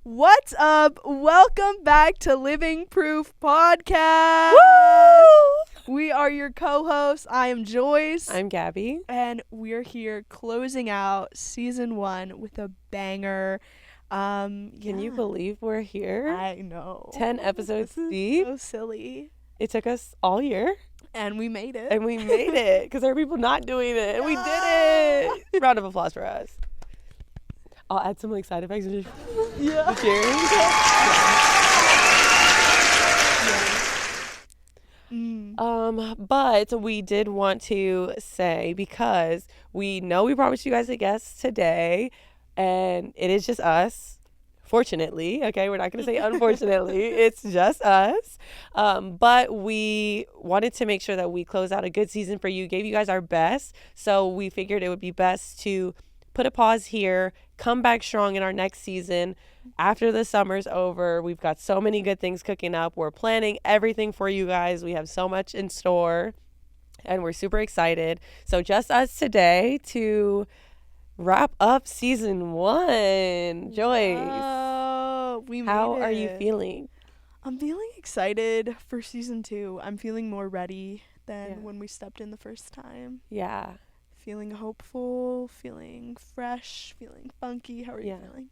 What's up? Welcome back to Living Proof Podcast. Woo! We are your co-hosts. I am Joyce. I'm Gabby. And we're here closing out season 1 with a banger. Can you believe we're here? I know. 10 episodes This is deep. so silly. It took us all year, And we made it. and we made it because there are people not doing it, and we did it. Round of applause for us. I'll add some side effects and just Yeah. the cheering. But we did want to say, because we know we promised you guys a guest today, and it is just us. Fortunately, okay, we're not going to say unfortunately, it's just us. But we wanted to make sure that we close out a good season for you, gave you guys our best. So we figured it would be best to put a pause here, come back strong in our next season. After the summer's over, we've got so many good things cooking up. We're planning everything for you guys. We have so much in store, and we're super excited. So just us today to wrap up season 1. Joyce, Oh, we made how it. are you feeling? I'm feeling excited for season 2. I'm feeling more ready than Yeah. when we stepped in the first time. Yeah. Feeling hopeful, feeling fresh, feeling funky. How are you Yeah. feeling?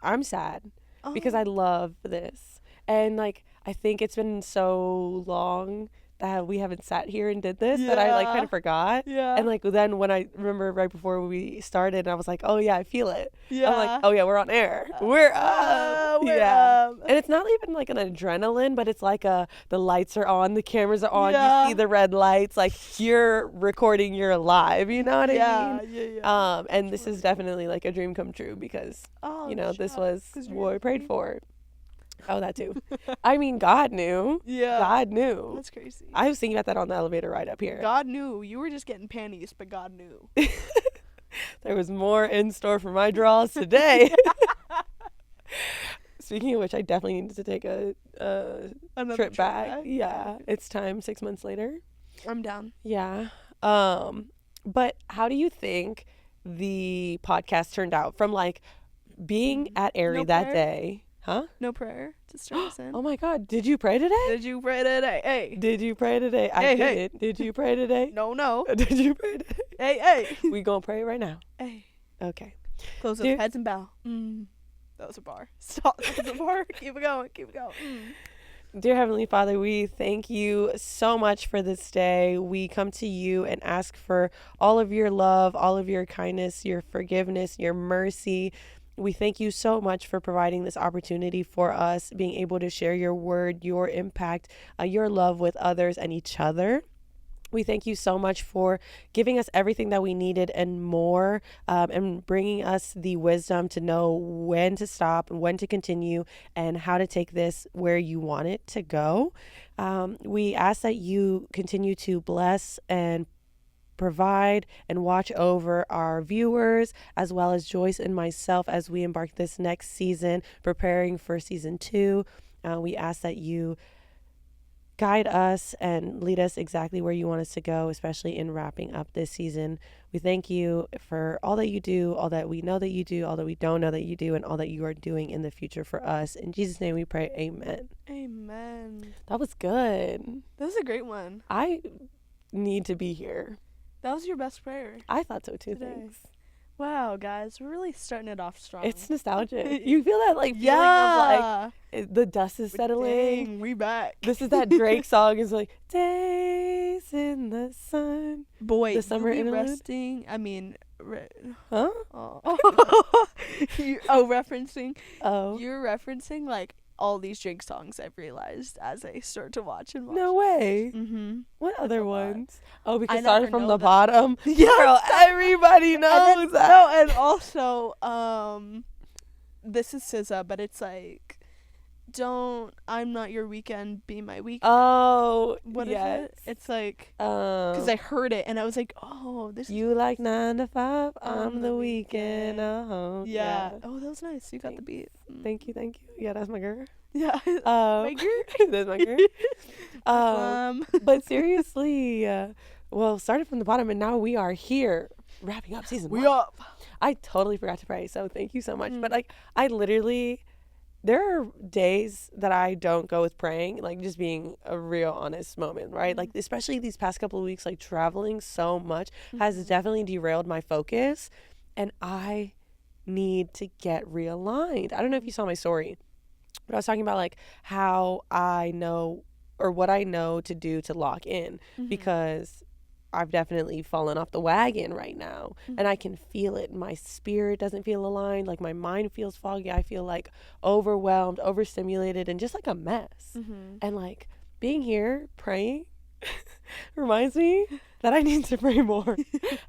I'm sad because Oh, I love this. And I think it's been so long that we haven't sat here and did this that I kind Yeah. of forgot. yeah. And then when I remember right before we started, I was like, oh yeah, I feel it. yeah. I'm like, oh yeah, we're on air. We're up. We're yeah. up. And it's not even like an adrenaline, but it's like the lights are on, the cameras are on, Yeah. you see the red lights, like you're recording, you're alive, you know what I yeah, mean? yeah. And this is definitely like a dream come true because, Oh, this shucks, was 'cause you're what we gonna prayed be- for. Oh, that too. I mean, God knew. Yeah. God knew. That's crazy. I was thinking about that on the elevator ride up here. God knew. You were just getting panties, but God knew. There was more in store for my draws today. Speaking of which, I definitely need to take a Another trip back. Yeah, it's time 6 months later. I'm down. Yeah. But how do you think the podcast turned out from being at Aerie No that prayer? day? Huh? No prayer to start us in. Oh my God. Did you pray today? Did you pray today? Hey. Did you pray today? I Hey, hey. didn't. Did you pray today? No, no. Did you pray today? Hey, hey. We gonna pray right now. Hey. Okay. Close Dear- those heads and bow. That was a bar. Stop. That was a bar. Keep it going. Keep it going. Dear Heavenly Father, we thank you so much for this day. We come to you and ask for all of your love, all of your kindness, your forgiveness, your mercy. We thank you so much for providing this opportunity for us, being able to share your word, your impact, your love with others and each other. We thank you so much for giving us everything that we needed and more, and bringing us the wisdom to know when to stop and when to continue and how to take this where you want it to go. We ask that you continue to bless and provide and watch over our viewers as well as Joyce and myself as we embark this next season, preparing for season 2. We ask that you guide us and lead us exactly where you want us to go, especially in wrapping up this season. We thank you for all that you do, all that we know that you do, all that we don't know that you do, and all that you are doing in the future for us. In Jesus' name we pray, amen. Amen. That was good. That was a great one. I need to be here. That was your best prayer. I thought so too, Today. thanks. Wow, guys. We're really starting it off strong. It's nostalgic. You feel that feeling of yeah. the dust is settling. Dang, we back. This is that Drake song is like, days in the sun. Boy, the summer you be interlude? resting. I mean, Huh? referencing. Oh. You're referencing all these Drake songs. I've realized as I start to watch and watch. No way. Mm-hmm. What other a lot. ones? Oh, because I started never from know the that. bottom. Yeah. Girl, everybody knows that. No, and also, this is SZA, but it's I'm not your weekend, be my weekend. Oh, What is yes. it? It's because I heard it and I was like, oh, this. You like 9 to 5 On on the the weekend. weekend. Oh, Yeah. Oh, that was nice. You got the beat. Thank you. Yeah, that's my girl. Yeah. My girl? that's my girl. But seriously, well, started from the bottom, and now we are here wrapping up season one. up. I totally forgot to pray, so thank you so much. But like, I literally, there are days that I don't go with praying, like just being a real honest moment, right? Like, especially these past couple of weeks, like traveling so much has definitely derailed my focus, and I need to get realigned. I don't know if you saw my story, but I was talking about like how I know, or what I know to do to lock in, because I've definitely fallen off the wagon right now, and I can feel it. My spirit doesn't feel aligned. Like, my mind feels foggy. I feel like overwhelmed, overstimulated, and just like a mess. And like, being here praying reminds me that I need to pray more.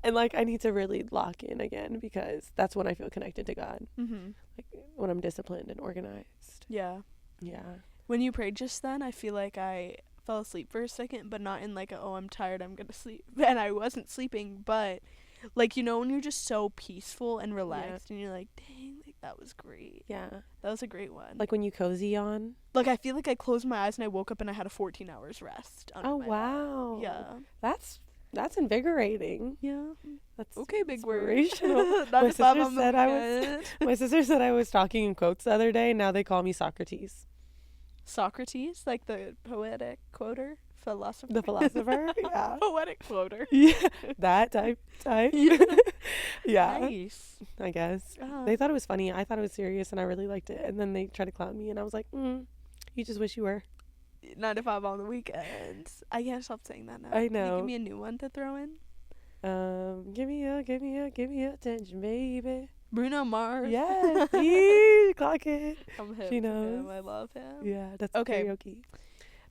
And like, I need to really lock in again, because that's when I feel connected to God. Like, when I'm disciplined and organized. Yeah. When you prayed just then, I feel like I fell asleep for a second, but not in like I'm tired, I'm gonna sleep. And I wasn't sleeping, but like, you know, when you're just so peaceful and relaxed, and you're like, dang, like that was great. Yeah. That was a great one. Like when you cozy on. Like, I feel like I closed my eyes and I woke up and I had a 14 hours rest. Oh, wow. Yeah. That's invigorating. Yeah. That's okay, big word. inspirational. My sister said I was talking in quotes the other day. Now they call me Socrates. Socrates, like the poetic quoter, philosopher. The philosopher, yeah. Poetic quoter. Yeah, that type. Yeah. Nice. I guess. They thought it was funny. I thought it was serious, and I really liked it. And then they tried to clown me, and I was like, you just wish you were. 9 to 5 on the weekends. I can't stop saying that now. I Can you know. give me a new one to throw in? Give me attention, baby. Bruno Mars. Yes, see, clock it. I'm hip She to knows. him. I love him. Yeah, that's Okay. karaoke.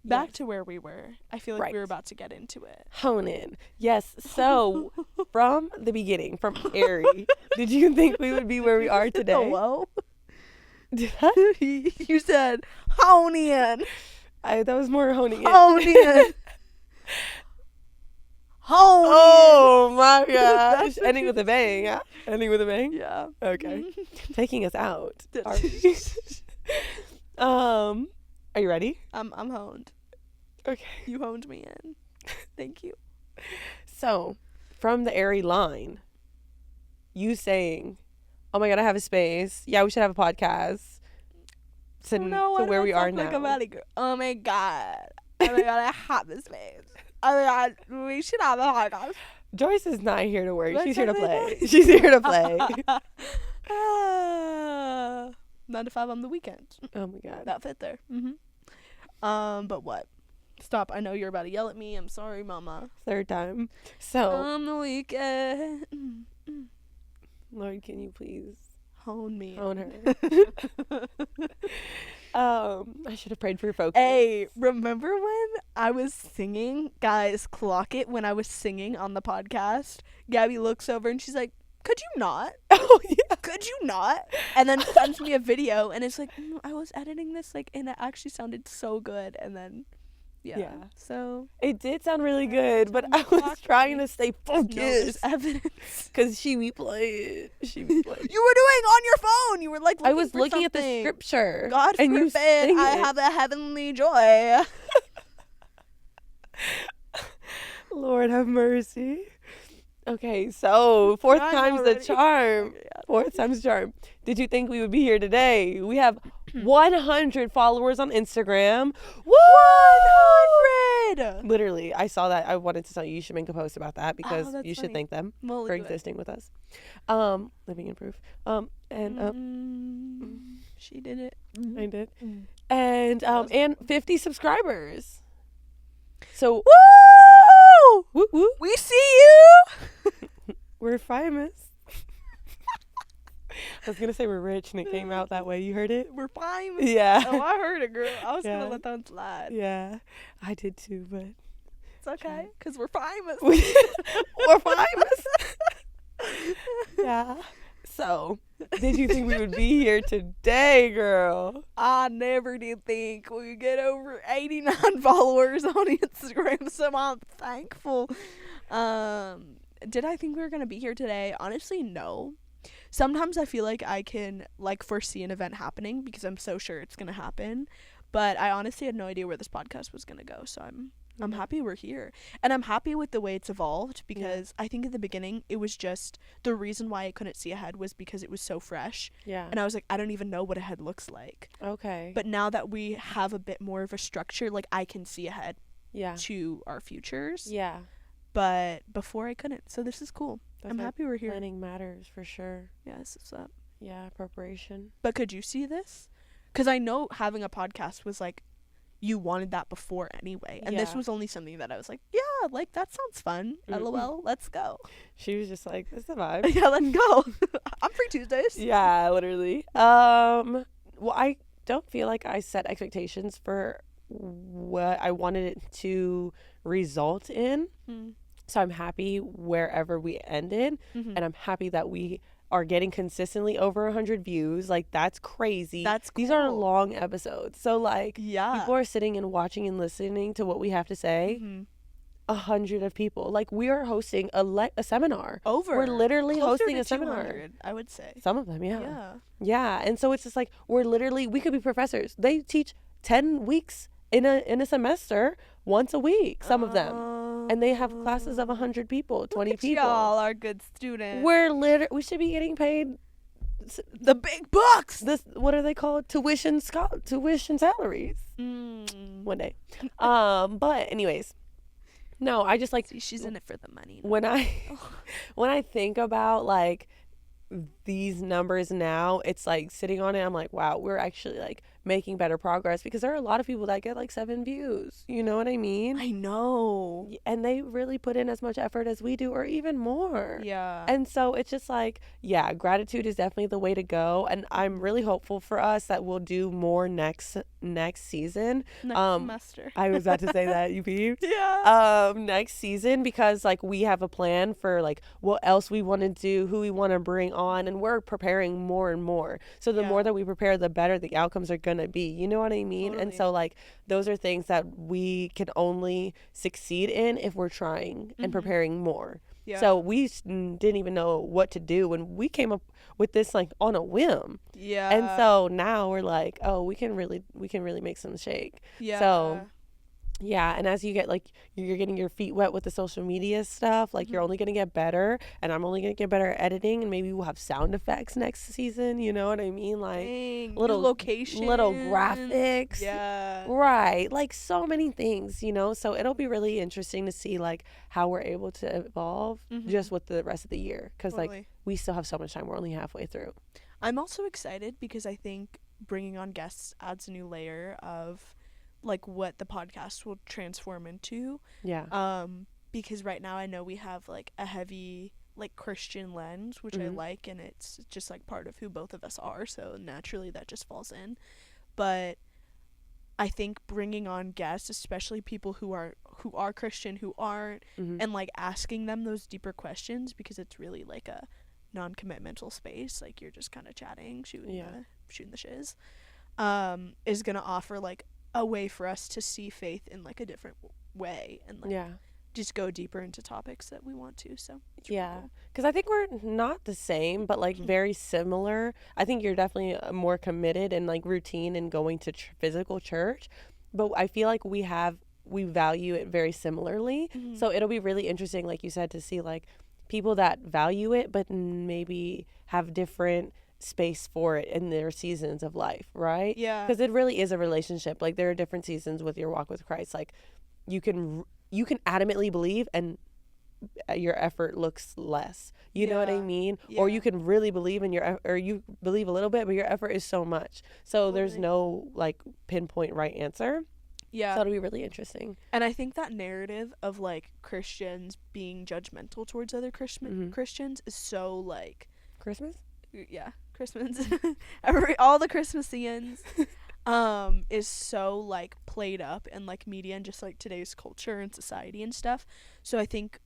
Back Yes. to where we were. I feel like we were about to get into it. Hone in. Yes. So, from the beginning, from Airy, did you think we would be where we are today? Hello? Did I? You said hone in. That was more honing in. Hone in. Hone in. Oh my gosh. Ending with a bang. Yeah? Ending with a bang? Yeah. Okay. Taking us out. Are we? Are you ready? I'm honed. Okay. You honed me in. Thank you. So, from the Airy line, you saying, oh my God, I have a space. Yeah, we should have a podcast. To where we are now. Like a valley girl. Oh my God. Oh my God, I have this space. Oh my God, we should have a podcast. Joyce is not here to work. What She's here to time play. is it? She's here to play. 9 to 5 on the weekend. Oh my God. That fit there. But what? Stop. I know you're about to yell at me. I'm sorry, mama. Third time. So, On the weekend. Lord, can you please Hone me. hone her? I should have prayed for focus. Hey, remember when I was singing? Guys, clock it. When I was singing on the podcast, Gabby looks over and she's like, could you not? Oh, yeah. Could you not? And then sends me a video and it's like, I was editing this like, and it actually sounded so good. And then, yeah. So It did sound really good, but I was trying to stay no, there's focused. evidence. Because she be playing. You were doing on your phone. You were like, I was for looking at the something. scripture. God and you forbid sing I it. have a heavenly joy. Lord have mercy. Okay, so fourth I'm time's the already- charm. Fourth time's the charm. Did you think we would be here today? We have 100 followers on Instagram. Woo! 100! Literally, I saw that. I wanted to tell you, you should make a post about that because that's you should funny. thank them We'll for do it. existing with us. Living in proof. She did it. I did. Mm. And 50 subscribers. So Woo! woo woo. We see you! We're famous. I was gonna say we're rich, and it came out that way. You heard it? We're fine. Yeah. Oh, I heard it, girl. I was Yeah. gonna let that one slide. Yeah, I did too, but It's okay, because we're famous. we're famous. Yeah. So, did you think we would be here today, girl? I never did think we would get over 89 followers on Instagram, so I'm thankful. Did I think we were going to be here today? Honestly, no. Sometimes I feel like I can, foresee an event happening because I'm so sure it's going to happen. But I honestly had no idea where this podcast was going to go, so I'm I'm happy we're here. And I'm happy with the way it's evolved because I think at the beginning it was just the reason why I couldn't see ahead was because it was so fresh. Yeah. And I was like, I don't even know what ahead looks like. Okay. But now that we have a bit more of a structure, like I can see ahead yeah. to our futures. Yeah. But before I couldn't. So this is cool. That's I'm why happy we're here. Planning matters for sure. Yeah, this is up. Yeah, preparation. But could you see this? Because I know having a podcast was like, you wanted that before anyway. And this Yeah. was only something that I was like, yeah, like that sounds fun. LOL, let's go. She was just like, this is a vibe. Yeah, let's go. I'm free Tuesdays. Yeah, literally. Well, I don't feel like I set expectations for what I wanted it to result in. So I'm happy wherever we ended. And I'm happy that we are getting consistently over 100 views. Like, that's crazy. That's These are cool. long episodes. So, like, Yeah. people are sitting and watching and listening to what we have to say. 100 of people. Like, we are hosting a seminar. Over. We're literally Closer hosting to a seminar. 200, I would say. Some of them, yeah. Yeah. Yeah. And so it's just like, we could be professors. They teach 10 weeks in a semester once a week, some of them. And they have classes of 100 people, 20 people. Y'all are good students. We should be getting paid the big bucks. what are they called? Tuition salaries one day. But anyways, no, I just like, See, she's in it for the money. when I think about like these numbers now, it's like sitting on it, I'm like, wow, we're actually like making better progress, because there are a lot of people that get like 7 views, you know what I mean? I know. And they really put in as much effort as we do, or even more. Yeah. And so it's just like, yeah, gratitude is definitely the way to go. And I'm really hopeful for us that we'll do more next season. Next semester. I was about to say that, you peeped? Yeah. Next season, because like we have a plan for like what else we want to do, who we want to bring on, and we're preparing more and more. So the more that we prepare, the better the outcomes are gonna be. You know what I mean? Totally. And so like those are things that we can only succeed in if we're trying and preparing more. Yeah. So we didn't even know what to do when we came up with this like on a whim. Yeah. And so now we're like, oh, we can really make some shake. Yeah. So yeah, and as you get like, you're getting your feet wet with the social media stuff, like you're only going to get better, and I'm only going to get better at editing, and maybe we'll have sound effects next season, you know what I mean? Like little locations, little graphics. Yeah. Right. Like so many things, you know? So it'll be really interesting to see like how we're able to evolve just with the rest of the year, cuz like we still have so much time. We're only halfway through. I'm also excited because I think bringing on guests adds a new layer of like what the podcast will transform into. Yeah. Because right now I know we have like a heavy like Christian lens, which I like, and it's just like part of who both of us are, so naturally that just falls in. But I think bringing on guests, especially people who are Christian, who aren't, and like asking them those deeper questions, because it's really like a non-commitmental space, like you're just kind of chatting, shooting the shiz, is gonna offer like a way for us to see faith in like a different way, and like just go deeper into topics that we want to. So it's really cool. Because I think we're not the same, but like very similar. I think you're definitely more committed and like routine and going to physical church, but I feel like we value it very similarly. So it'll be really interesting, like you said, to see like people that value it but maybe have different space for it in their seasons of life, right? Yeah. Because it really is a relationship. Like there are different seasons with your walk with Christ. Like you can adamantly believe and your effort looks less. You know what I mean? Or you can really believe in or you believe a little bit, but your effort is so much. So there's no like pinpoint right answer. Yeah. So it'll be really interesting. And I think that narrative of like Christians being judgmental towards other Christians is so like Christmas? Yeah, Christmas. All the Christmasians is so like played up in like media and just like today's culture and society and stuff. So I think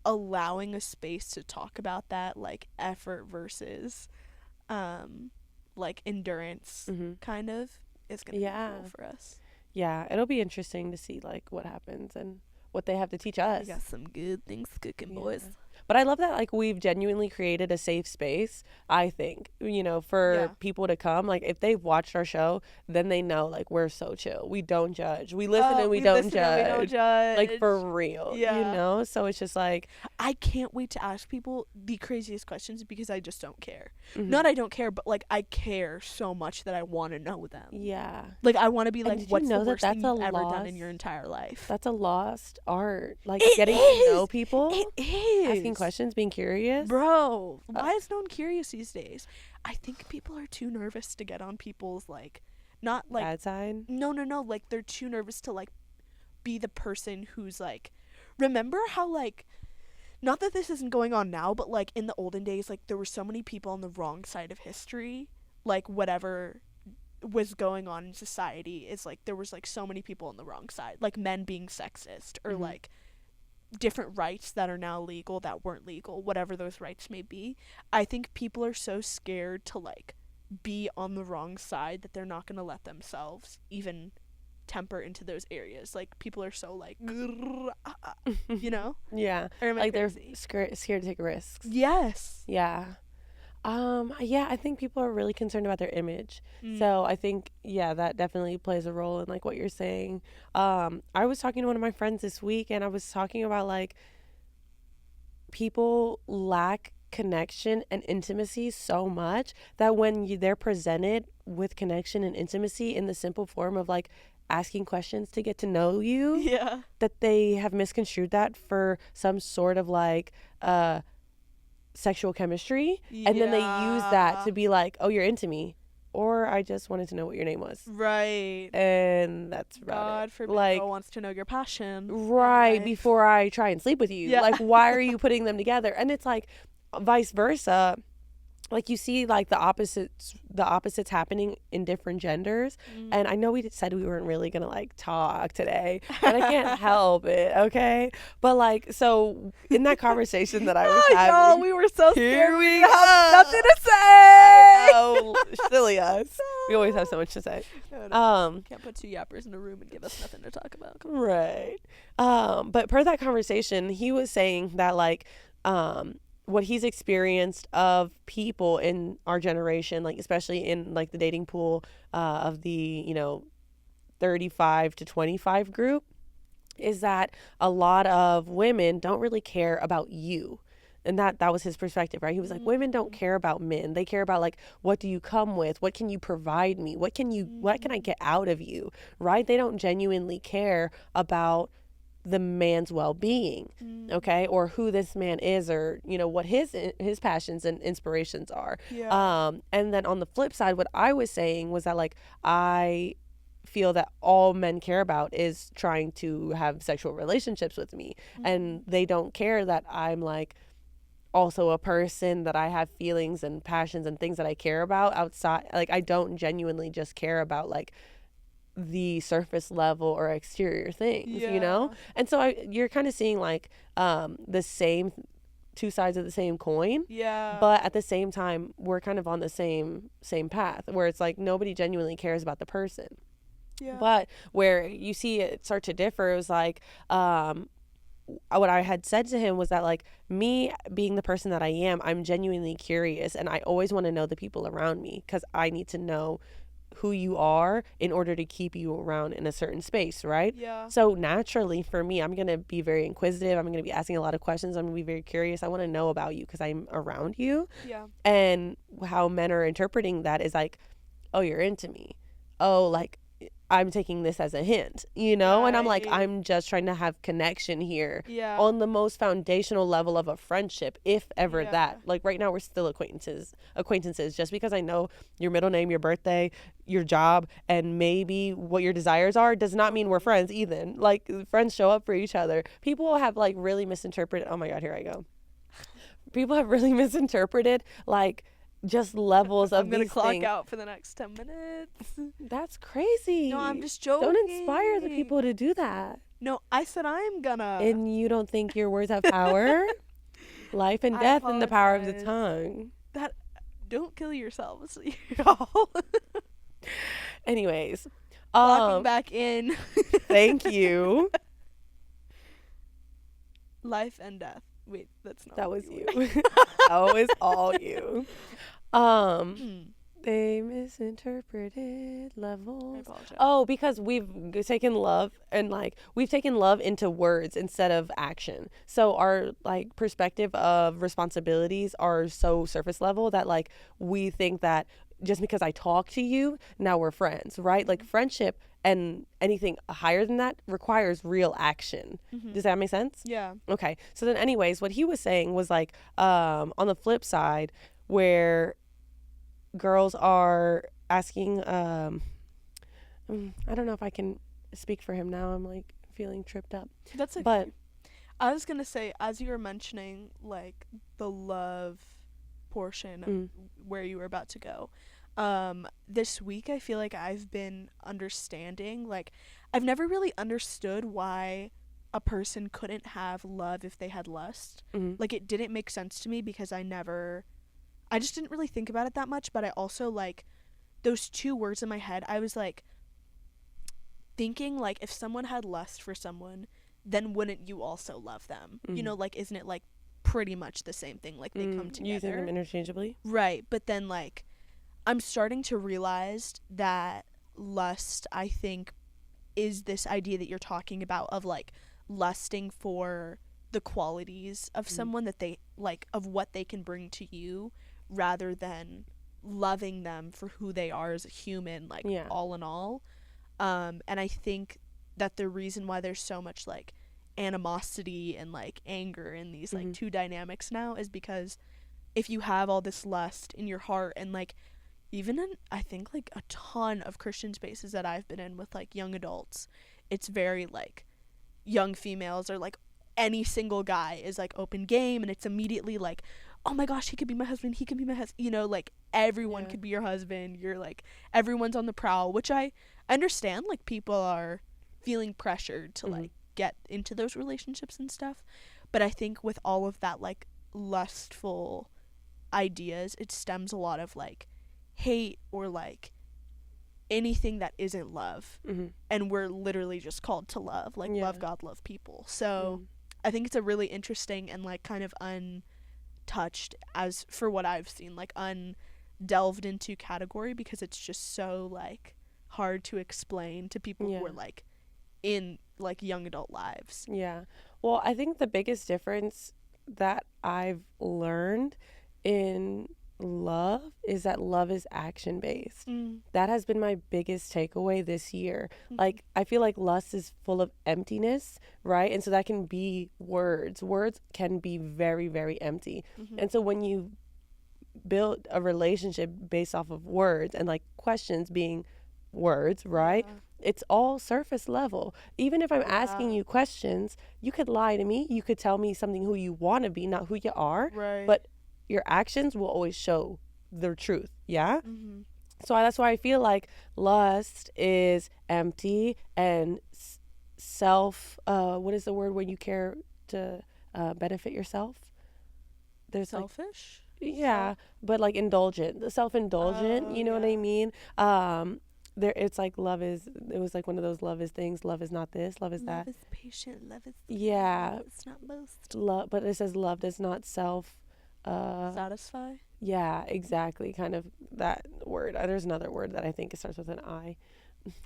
allowing a space to talk about that, like effort versus like endurance kind of, is gonna be cool for us. Yeah, it'll be interesting to see like what happens and what they have to teach us. We got some good things cooking, boys. But I love that like we've genuinely created a safe space, I think, for Yeah. people to come. Like if they've watched our show, then they know like we're so chill. We don't judge. We listen and we don't listen and we don't judge. Like for judge. real, Yeah. So it's just like, I can't wait to ask people the craziest questions because I just don't care. mhm. Not I don't care, but like I care so much that I want to know them. Yeah. Like I want to be And like, did you what's know the that worst thing that's a you've ever done in lost- your entire life? That's a lost art. Like It getting is! to know people, It is. asking questions, being curious. Bro, why is no one curious these days? I think people are too nervous to get on people's like, not like, Bad side. no, like they're too nervous to like be the person who's like, remember how like, not that this isn't going on now, but like in the olden days, like there were so many people on the wrong side of history, like whatever was going on in society is like there was like so many people on the wrong side, like men being sexist or Mhm. like different rights that are now legal that weren't legal, whatever those rights may be. I think people are so scared to like be on the wrong side that they're not going to let themselves even temper into those areas. Like people are so like you know, Yeah. or am I Like they're crazy? scared to take risks. Yes. Yeah. Yeah, I think people are really concerned about their image. Mm. So I think, yeah, that definitely plays a role in like what you're saying. I was talking to one of my friends this week and I was talking about like people lack connection and intimacy so much that when they're presented with connection and intimacy in the simple form of like asking questions to get to know you, Yeah. that they have misconstrued that for some sort of like sexual chemistry, and then they use that to be like, oh, you're into me, or I just wanted to know what your name was, right. and that's about God it. forbid Like, girl wants to know your passion. right Life. before I try and sleep with you. Yeah. Like, why are you putting them together? And it's like vice versa. Like you see like the opposites happening in different genders. And I know we said we weren't really gonna like talk today, but I can't help it, okay? But like, so in that conversation that I was Y'all, having, we were so here scared. we We have go. nothing to say. oh, silly us. We always have so much to say. Can't put two yappers in a room and give us nothing to talk about. Right. But per that conversation, he was saying that like what he's experienced of people in our generation, like especially in like the dating pool of the 35 to 25 group, is that a lot of women don't really care about you. And that was his perspective, right? He was like, women don't care about men. They care about like, what do you come with? What can you provide me? What can I get out of you? Right? They don't genuinely care about the man's well-being, okay, or who this man is, or what his passions and inspirations are. And then on the flip side, what I was saying was that like I feel that all men care about is trying to have sexual relationships with me, and they don't care that I'm like also a person, that I have feelings and passions and things that I care about outside. Like I don't genuinely just care about like the surface level or exterior things, and so you're kind of seeing like the same two sides of the same coin, but at the same time we're kind of on the same path where it's like nobody genuinely cares about the person. But where you see it start to differ, it was like what I had said to him was that like me being the person that I am, I'm genuinely curious, and I always want to know the people around me because I need to know who you are in order to keep you around in a certain space, right? So naturally for me, I'm going to be very inquisitive. I'm going to be asking a lot of questions. I'm going to be very curious. I want to know about you because I'm around you. And how men are interpreting that is like, oh, you're into me. Oh, like I'm taking this as a hint, and I'm like, I'm just trying to have connection here on the most foundational level of a friendship, if ever that. Like right now we're still acquaintances just because I know your middle name, your birthday, your job, and maybe what your desires are does not mean we're friends either. Like friends show up for each other. People have like really misinterpreted, oh my God, here I go. People have really misinterpreted like just levels of I'm gonna these clock things. out for the next 10 minutes. That's crazy. No, I'm just joking. Don't inspire the people to do that. No, I said I'm gonna. And you don't think your words have power? Life and I death in the power of the apologize. tongue. Don't kill yourselves, y'all. Anyways, Locking back in. thank you. Life and death. Wait, that's not That what was you you. were. That was all you. Um, Hmm. they misinterpreted I levels. apologize. Oh, because we've taken love and like we've taken love into words instead of action. So our like perspective of responsibilities are so surface level that like we think that just because I talk to you, now we're friends, right? Like friendship and anything higher than that requires real action. Mm-hmm. Does that make sense? Yeah. Okay. So then anyways, what he was saying was like on the flip side where girls are asking I don't know if I can speak for him now. I'm like feeling tripped up. That's okay. But I was gonna say, as you were mentioning, like the love portion where you were about to go, this week I feel like I've been understanding, like, I've never really understood why a person couldn't have love if they had lust. Like, it didn't make sense to me because I just didn't really think about it that much, but I also, like, those two words in my head, I was like thinking, like, if someone had lust for someone, then wouldn't you also love them? You know, like, isn't it like pretty much the same thing? Like, they come together. Using them interchangeably. Right, but then like I'm starting to realize that lust, I think, is this idea that you're talking about of like lusting for the qualities of someone that they like, of what they can bring to you, rather than loving them for who they are as a human, like all in all. And I think that the reason why there's so much like animosity and like anger in these like two dynamics now is because if you have all this lust in your heart, and like even in I think like a ton of Christian spaces that I've been in with like young adults, it's very like young females, or like any single guy is like open game, and it's immediately like, oh my gosh, he could be my husband, he could be my husband, you know, like everyone could be your husband. You're like, everyone's on the prowl, which I understand, like people are feeling pressured to like get into those relationships and stuff, but I think with all of that like lustful ideas, it stems a lot of like hate or like anything that isn't love. And we're literally just called to love, like love God, love people. So I think it's a really interesting and like kind of untouched, as for what I've seen, like undelved into category, because it's just so like hard to explain to people who are like in like young adult lives. Well, I think the biggest difference that I've learned in love is that love is action based. That has been my biggest takeaway this year. Like, I feel like lust is full of emptiness, right? And so that can be words can be very, very empty. And so when you build a relationship based off of words, and like questions being words, right? It's all surface level. Even if I'm asking you questions, you could lie to me, you could tell me something who you want to be, not who you are, but your actions will always show the truth. So that's why I feel like lust is empty and self what is the word when you care to benefit yourself? There's selfish, like, but like indulgent, self-indulgent, you know what I mean? It's like it was like one of those love is things, love is not this, love is that. Love is patient, love is it's not boast. Love, but it says love does not satisfy. Yeah, exactly, kind of that word. There's another word that I think it starts with an I.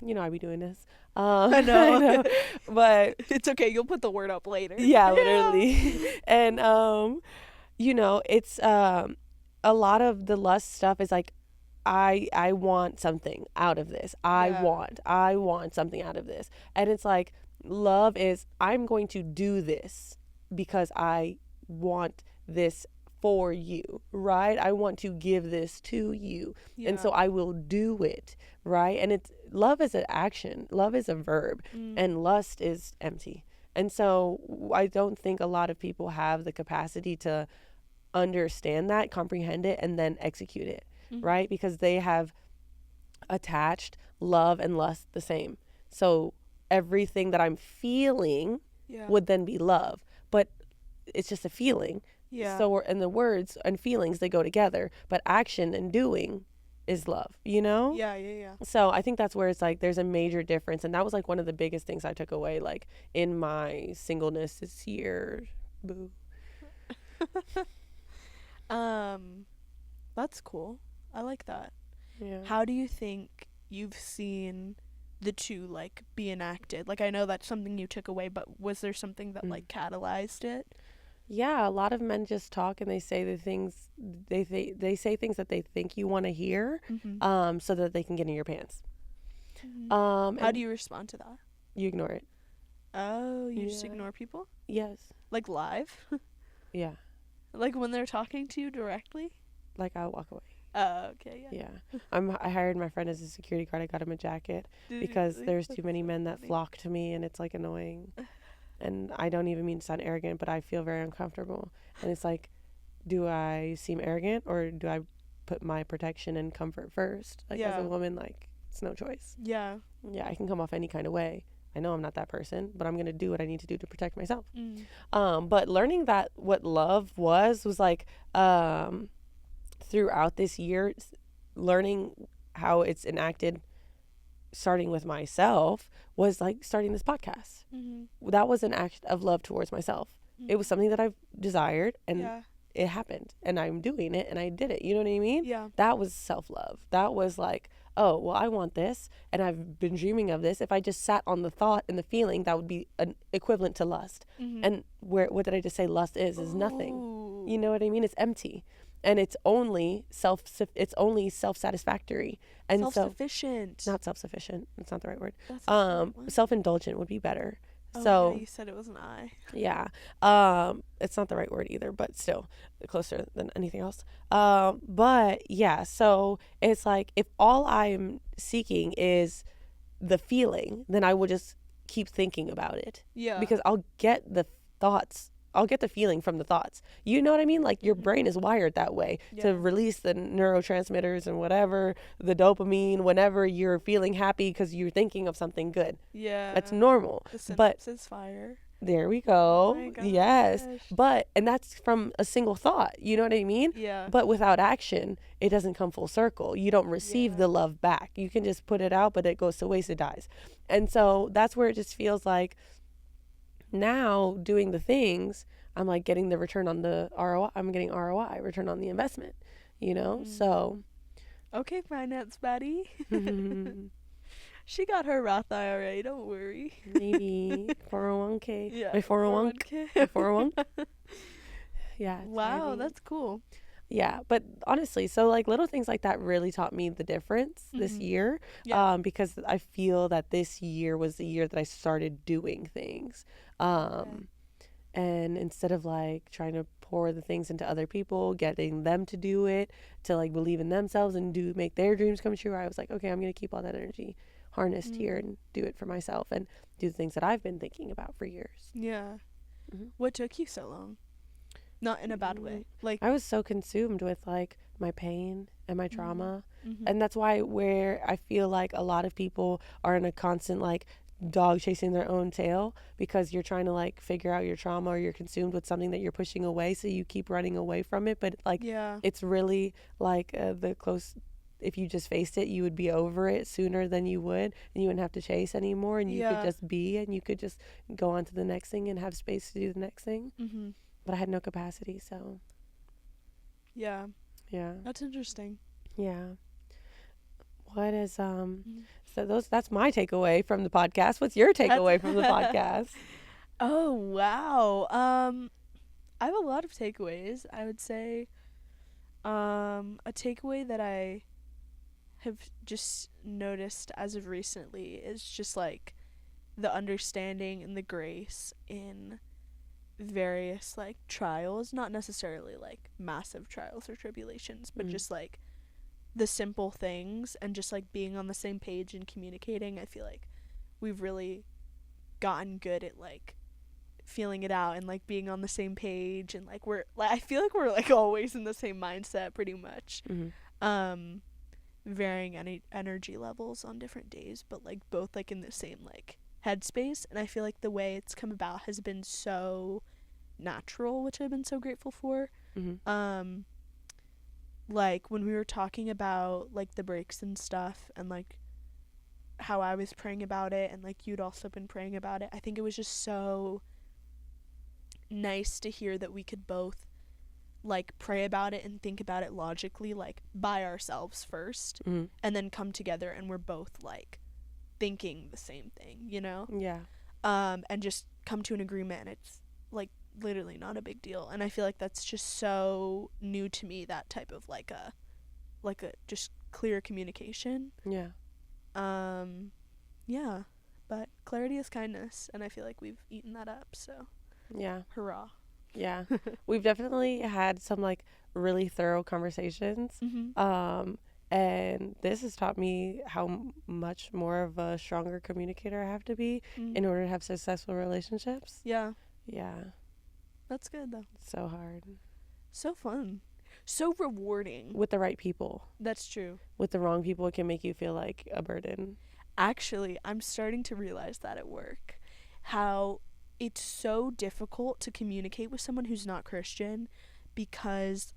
You know, I be doing this. I know. But it's okay, you'll put the word up later. Yeah, literally. And you know, it's a lot of the lust stuff is like, I want something out of this. I want something out of this. And it's like, love is, I'm going to do this because I want this for you, right? I want to give this to you. And so I will do it, right? And it's, love is an action. Love is a verb. And lust is empty. And so I don't think a lot of people have the capacity to understand that, comprehend it, and then execute it. Right? Because they have attached love and lust the same. So everything that I'm feeling would then be love. But it's just a feeling. So and the words and feelings, they go together. But action and doing is love, you know? So I think that's where it's like there's a major difference. And that was like one of the biggest things I took away like in my singleness this year. Boo. That's cool. I like that. Yeah. How do you think you've seen the two like be enacted? Like I know that's something you took away, but was there something that like catalyzed it? Yeah, a lot of men just talk and they say the things they say things that they think you want to hear, Mm-hmm. so that they can get in your pants. Mm-hmm. How And do you respond to that? you ignore it. Oh, you just Yeah. ignore people? Yes. Like live? Yeah. Like when they're talking to you directly? Like I walk away. Oh, okay, yeah. Yeah. I hired my friend as a security guard. I got him a jacket Did because really? there's too That's many so men that funny. flock to me and it's like annoying. And I don't even mean to sound arrogant, but I feel very uncomfortable. And it's like, do I seem arrogant or do I put my protection and comfort first? Like as Yeah. a woman, like it's no choice. Yeah. Yeah, I can come off any kind of way. I know I'm not that person, but I'm gonna do what I need to do to protect myself. Mm. But learning that what love was like throughout this year, learning how it's enacted, starting with myself, was like starting this podcast. Mm-hmm. That was an act of love towards myself. It was something that I've desired and Yeah. it happened and I'm doing it and I did it. You know what I mean? Yeah. That was self-love. That was like, oh, well, I want this and I've been dreaming of this. If I just sat on the thought and the feeling, that would be an equivalent to lust. Mm-hmm. And what did I just say? Lust is nothing. Ooh. You know what I mean? It's empty. And it's only self-satisfactory. And Self-sufficient. not self-sufficient. That's not the right word. That's not the right one. Self-indulgent would be better. Oh, So yeah, you said it was an I. yeah. It's not the right word either, but still closer than anything else. But yeah, so it's like if all I'm seeking is the feeling, then I will just keep thinking about it. Yeah. Because I'll get the thoughts. I'll get the feeling from the thoughts. You know what I mean? Like your brain is wired that way Yeah. to release the neurotransmitters and whatever, the dopamine whenever you're feeling happy because you're thinking of something good. Yeah. That's normal. The But synapses fire. there we go. Oh my gosh. Yes. And that's from a single thought. You know what I mean? Yeah. But without action, it doesn't come full circle. You don't receive Yeah. the love back. You can just put it out, but it goes to waste, it dies. And so that's where it just feels like now doing the things, I'm like getting the return on the ROI. I'm getting ROI, return on the investment, you know? So. Okay, finance buddy. She got her Roth IRA, don't worry. Maybe 401k. Yeah. My 401. 401. Yeah. Wow, that's cool. Yeah, but honestly, so like little things like that really taught me the difference this year. Yeah. Because I feel that this year was the year that I started doing things. And instead of like trying to pour the things into other people, getting them to do it, to like believe in themselves and make their dreams come true, I was like, okay, I'm going to keep all that energy harnessed here and do it for myself and do the things that I've been thinking about for years. Yeah. Mhm. What took you so long? Not in a bad way. Like, I was so consumed with like my pain and my trauma. mhm. And that's why where I feel like a lot of people are in a constant like dog chasing their own tail, because you're trying to like figure out your trauma or you're consumed with something that you're pushing away, so you keep running away from it. But like Yeah. it's really like if you just faced it, you would be over it sooner than you would, and you wouldn't have to chase anymore, and you could Yeah. just be, and you could just go on to the next thing and have space to do the next thing. Mhm. But I had no capacity, so Yeah. yeah. That's interesting. Yeah. What is so that's my takeaway from the podcast. What's your takeaway from the podcast? Oh, wow. I have a lot of takeaways. I would say a takeaway that I have just noticed as of recently is just like the understanding and the grace in various like trials, not necessarily like massive trials or tribulations, but just like the simple things, and just like being on the same page and communicating. I feel like we've really gotten good at like feeling it out and like being on the same page, and like we're like, I feel like we're like always in the same mindset pretty much. Varying energy levels on different days, but like both like in the same like headspace. And I feel like the way it's come about has been so natural, which I've been so grateful for. Like when we were talking about like the breaks and stuff, and like how I was praying about it, and like you'd also been praying about it, I think it was just so nice to hear that we could both like pray about it and think about it logically, like by ourselves first, Mm-hmm. and then come together and we're both like thinking the same thing, you know? Yeah. And just come to an agreement, and it's like literally not a big deal. And I feel like that's just so new to me, that type of like a just clear communication. Yeah. Yeah, but clarity is kindness, and I feel like we've eaten that up, so Yeah. hurrah. Yeah. We've definitely had some like really thorough conversations. Mm-hmm. And this has taught me how much more of a stronger communicator I have to be in order to have successful relationships. Yeah, Yeah. that's good though. It's so hard. So fun. So rewarding. With the right people. That's true. With the wrong people, it can make you feel like a burden. Actually, I'm starting to realize that at work, how it's so difficult to communicate with someone who's not Christian, because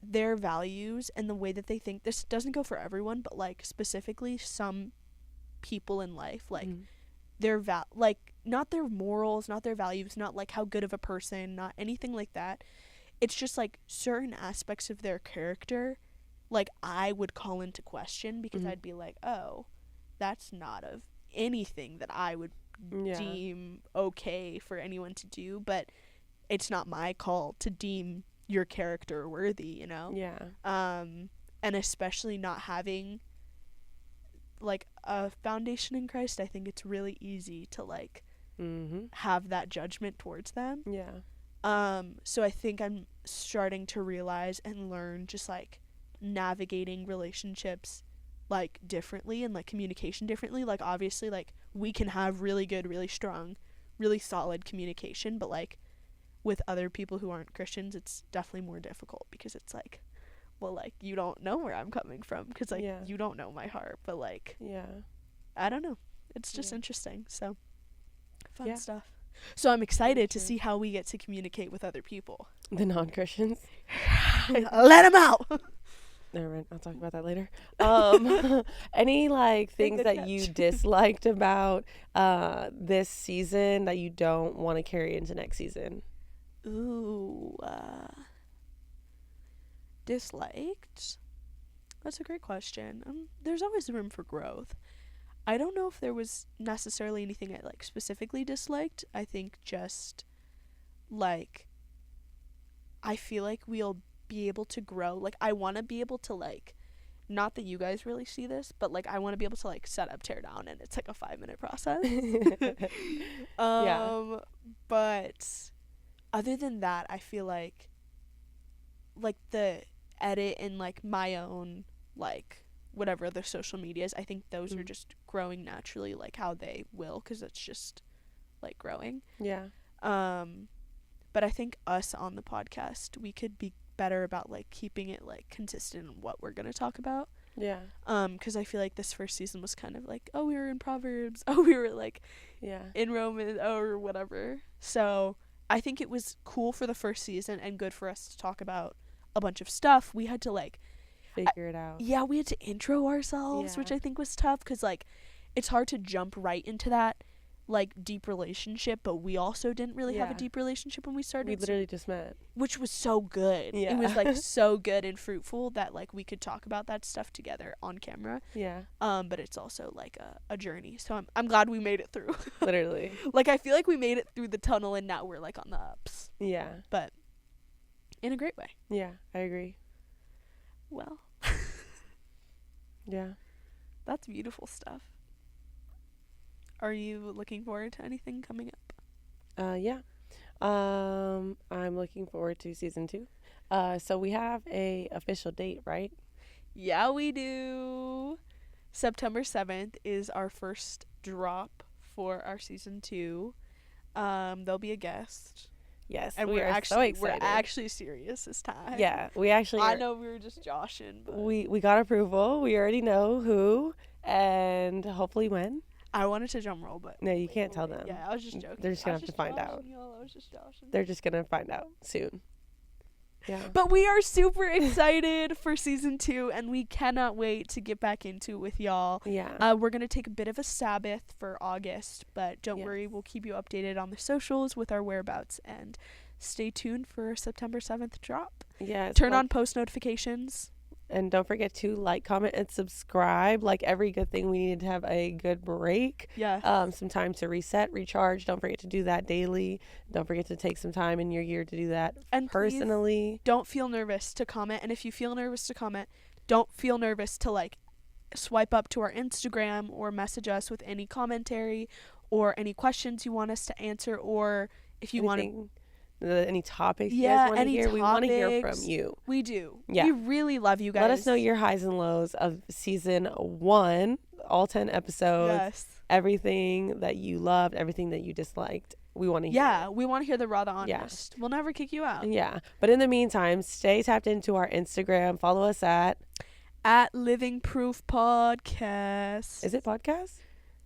their values and the way that they think, this doesn't go for everyone, but like specifically some people in life, like their like not their morals, not their values, not like how good of a person, not anything like that. It's just like certain aspects of their character, like I would call into question, because I'd be like, oh, that's not of anything that I would deem okay for anyone to do, but it's not my call to deem your character worthy, you know? Yeah. And especially not having like a foundation in Christ, I think it's really easy to like have that judgment towards them. Yeah. So I think I'm starting to realize and learn just like navigating relationships like differently, and like communication differently. Like obviously like we can have really good, really strong, really solid communication, but like with other people who aren't Christians, it's definitely more difficult, because it's like, well, like you don't know where I'm coming from, because like you don't know my heart, but like I don't know, it's just interesting. So fun stuff. So I'm excited to see how we get to communicate with other people. The non-Christians. Let them out. Never mind, I'll talk about that later. Any like things that you disliked about this season that you don't want to carry into next season? Ooh, disliked? That's a great question. There's always room for growth. I don't know if there was necessarily anything I like specifically disliked. I think just like I feel like we'll be able to grow. Like I want to be able to like, not that you guys really see this, but like I want to be able to like set up, tear down, and it's like a 5-minute process. But other than that, I feel like the edit and like my own like whatever the social medias, I think those are just growing naturally, like how they will, because it's just like growing. But I think us on the podcast, we could be better about like keeping it like consistent in what we're gonna talk about. Because I feel like this first season was kind of like, oh, we were in Proverbs, oh, we were like in Romans, or whatever. So I think it was cool for the first season and good for us to talk about a bunch of stuff. We had to like figure it out. Yeah, we had to intro ourselves, which I think was tough, because like it's hard to jump right into that like deep relationship, but we also didn't really have a deep relationship when we started. We literally just met, which was so good. It was like so good and fruitful that like we could talk about that stuff together on camera. But it's also like a journey, so I'm glad we made it through. Literally. Like I feel like we made it through the tunnel, and now we're like on the ups. But in a great way. I agree. Well. That's beautiful stuff. Are you looking forward to anything coming up? I'm looking forward to season 2. So we have a official date, right? Yeah, we do. September 7th is our first drop for our season 2. There'll be a guest. Yes, and we are so excited. We're actually serious this time. Yeah, we actually. I know we were just joshing, but we got approval. We already know who and hopefully when. I wanted to drum roll, but no, you can't tell them. Yeah, I was just joking. They're just gonna have to find out. I was just joshing. They're just gonna find out soon. Yeah. But we are super excited for season 2, and we cannot wait to get back into it with y'all. Yeah. We're going to take a bit of a Sabbath for August, but don't worry, we'll keep you updated on the socials with our whereabouts and stay tuned for September 7th drop. Yes. Turn on post notifications. And don't forget to like, comment, and subscribe. Like every good thing, we need to have a good break. Yeah. Some time to reset, recharge. Don't forget to do that daily. Don't forget to take some time in your year to do that And personally. Don't feel nervous to comment. And if you feel nervous to comment, don't feel nervous to like swipe up to our Instagram or message us with any commentary or any questions you want us to answer, or if you want to. Any topics you guys want to hear, we want to hear from you. We do. Yeah. We really love you guys. Let us know your highs and lows of season 1, all 10 episodes. Yes. Everything that you loved, everything that you disliked. We want to hear. Yeah, we want to hear the raw, the honest. Yeah. We'll never kick you out. Yeah. But in the meantime, stay tapped into our Instagram. Follow us at Living Proof Podcast. Is it podcast?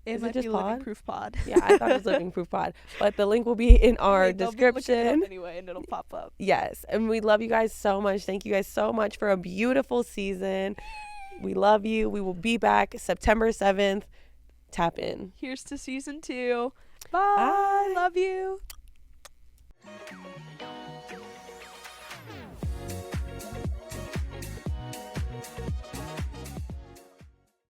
It might be Living Proof Pod. Yeah, I thought it was Living Proof Pod. But the link will be in our description. Anyway, and it'll pop up. Yes. And we love you guys so much. Thank you guys so much for a beautiful season. We love you. We will be back September 7th. Tap in. Here's to season 2. Bye. Love you.